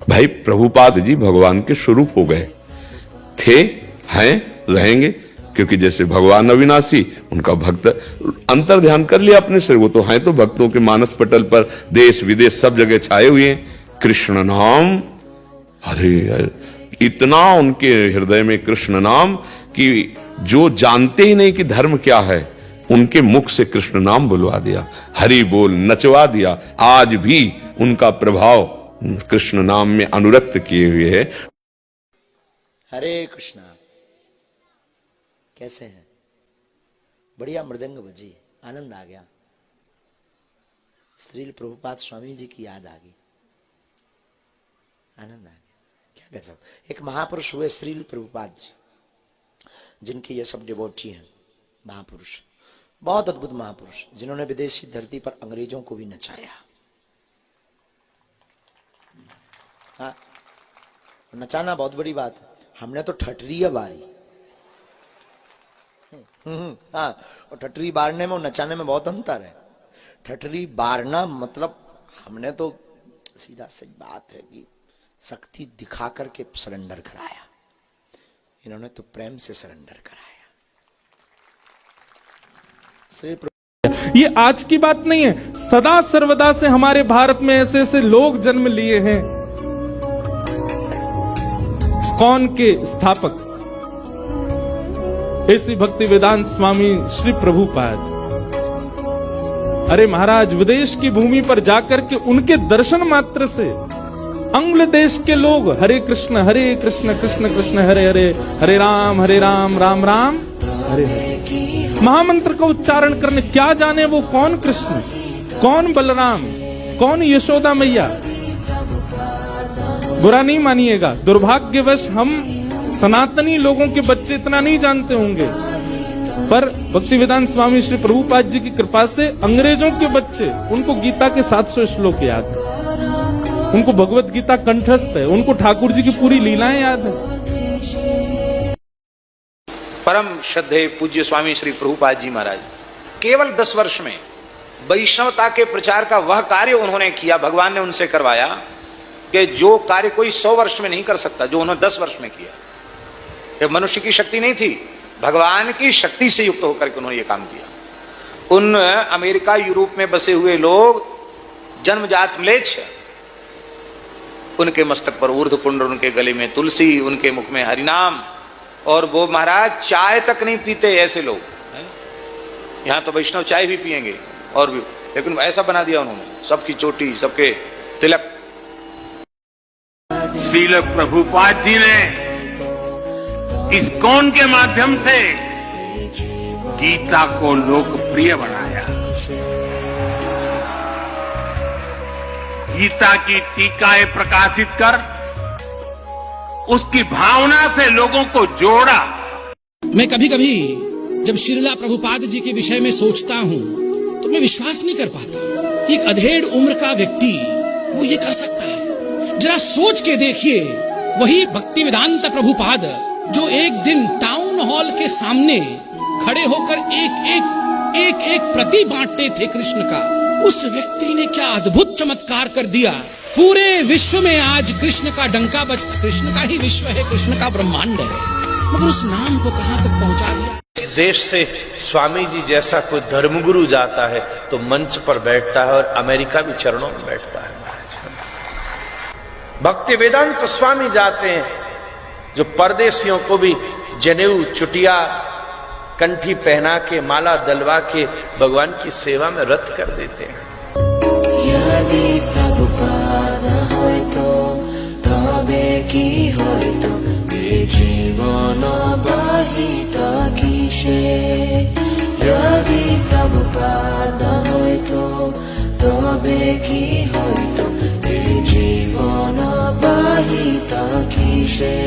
भाई प्रभुपाद जी भगवान के स्वरूप हो गए थे, हैं, रहेंगे, क्योंकि जैसे भगवान अविनाशी, उनका भक्त अंतर ध्यान कर लिया अपने से, वो तो हैं तो भक्तों के मानस पटल पर देश विदेश सब जगह छाए हुए हैं। कृष्ण नाम, अरे इतना उनके हृदय में कृष्ण नाम कि जो जानते ही नहीं कि धर्म क्या है, उनके मुख से कृष्ण नाम बुलवा दिया, हरि बोल नचवा दिया। आज भी उनका प्रभाव कृष्ण नाम में अनुरक्त किए हुए है। हरे कृष्णा। कैसे हैं? बढ़िया मृदंग बजी, आनंद आ गया। श्रील प्रभुपाद स्वामी जी की याद आ गई, आनंद आ गया। क्या गजब। एक महापुरुष हुए श्रील प्रभुपाद जी, जिनके ये सब डिवोटी हैं, महापुरुष, बहुत अद्भुत महापुरुष, जिन्होंने विदेशी धरती पर अंग्रेजों को भी नचाया। हाँ, नचाना बहुत बड़ी बात है। हमने तो ठटरी बारी, हाँ, और ठटरी बारने में और नचाने में बहुत अंतर है। ठटरी बारना मतलब हमने तो सीधा सही बात है कि शक्ति दिखा करके सरेंडर कराया, इन्होंने तो प्रेम से सरेंडर कराया। ये आज की बात नहीं है, सदा सर्वदा से हमारे भारत में ऐसे ऐसे लोग जन्म लिए हैं। इस्कॉन के स्थापक ऐसी भक्ति वेदांत स्वामी श्री प्रभुपाद, अरे महाराज, विदेश की भूमि पर जाकर के उनके दर्शन मात्र से अंग्ल देश के लोग हरे कृष्ण कृष्ण कृष्ण हरे हरे, हरे राम राम राम हरे हरे महामंत्र का उच्चारण करने। क्या जाने वो कौन कृष्ण, कौन बलराम, कौन यशोदा मैया। बुरा नहीं मानिएगा, दुर्भाग्यवश हम सनातनी लोगों के बच्चे इतना नहीं जानते होंगे, पर भक्ति वेदांत स्वामी श्री प्रभुपाद जी की कृपा से अंग्रेजों के बच्चे, उनको गीता के 700 श्लोक याद है, उनको भगवत गीता कंठस्थ है, उनको ठाकुर जी की पूरी लीलाएं याद है। परम श्रद्धेय पूज्य स्वामी श्री प्रभुपाद जी महाराज केवल 10 वर्ष में वैष्णवता के प्रचार का वह कार्य उन्होंने किया, भगवान ने उनसे करवाया कि जो कार्य कोई 100 वर्ष में नहीं कर सकता, जो उन्होंने 10 वर्ष में किया। ये मनुष्य की शक्ति नहीं थी, भगवान की शक्ति से युक्त होकर के उन्होंने ये काम किया। उन अमेरिका यूरोप में बसे हुए लोग जन्मजात म्लेच्छ, उनके मस्तक पर ऊर्ध्वपुंड, उनके गले में तुलसी, उनके मुख में हरिनाम, और वो महाराज चाय तक नहीं पीते ऐसे लोग हैं। यहां तो वैष्णव चाय भी पिएंगे और भी, लेकिन ऐसा बना दिया उन्होंने, सबकी चोटी, सबके तिलक। श्रील प्रभुपाद जी ने इस्कॉन के माध्यम से गीता को लोकप्रिय बनाया, गीता की टीकाएं प्रकाशित कर उसकी भावना से लोगों को जोड़ा। मैं कभी कभी जब श्रीला प्रभुपाद जी के विषय में सोचता हूँ तो मैं विश्वास नहीं कर पाता कि एक अधेड़ उम्र का व्यक्ति वो ये कर सकता है। जरा सोच के देखिए, वही भक्ति वेदांत प्रभुपाद जो एक दिन टाउन हॉल के सामने खड़े होकर एक प्रति बांटते थे कृष्ण का, उस व्यक्ति ने क्या अद्भुत चमत्कार कर दिया। पूरे विश्व में आज कृष्ण का डंका बजता, कृष्ण का ही विश्व है, कृष्ण का ब्रह्मांड है, मगर उस नाम को कहां तक पहुंचा दिया। देश से स्वामी जी जैसा कोई धर्मगुरु जाता है तो मंच पर बैठता है और अमेरिका भी चरणों में बैठता है। भक्ति वेदांत स्वामी जाते हैं जो परदेशियों को भी जनेऊ चुटिया कंठी पहना के, माला दलवा के भगवान की सेवा में रत कर देते हैं। यदि प्रभुपाद হয়তো তবে কি হয়তো এই জীবন বাহিত কিসে। यदि प्रभुपाद হয়তো তবে কি হয়তো এই জীবন বাহিত কিসে।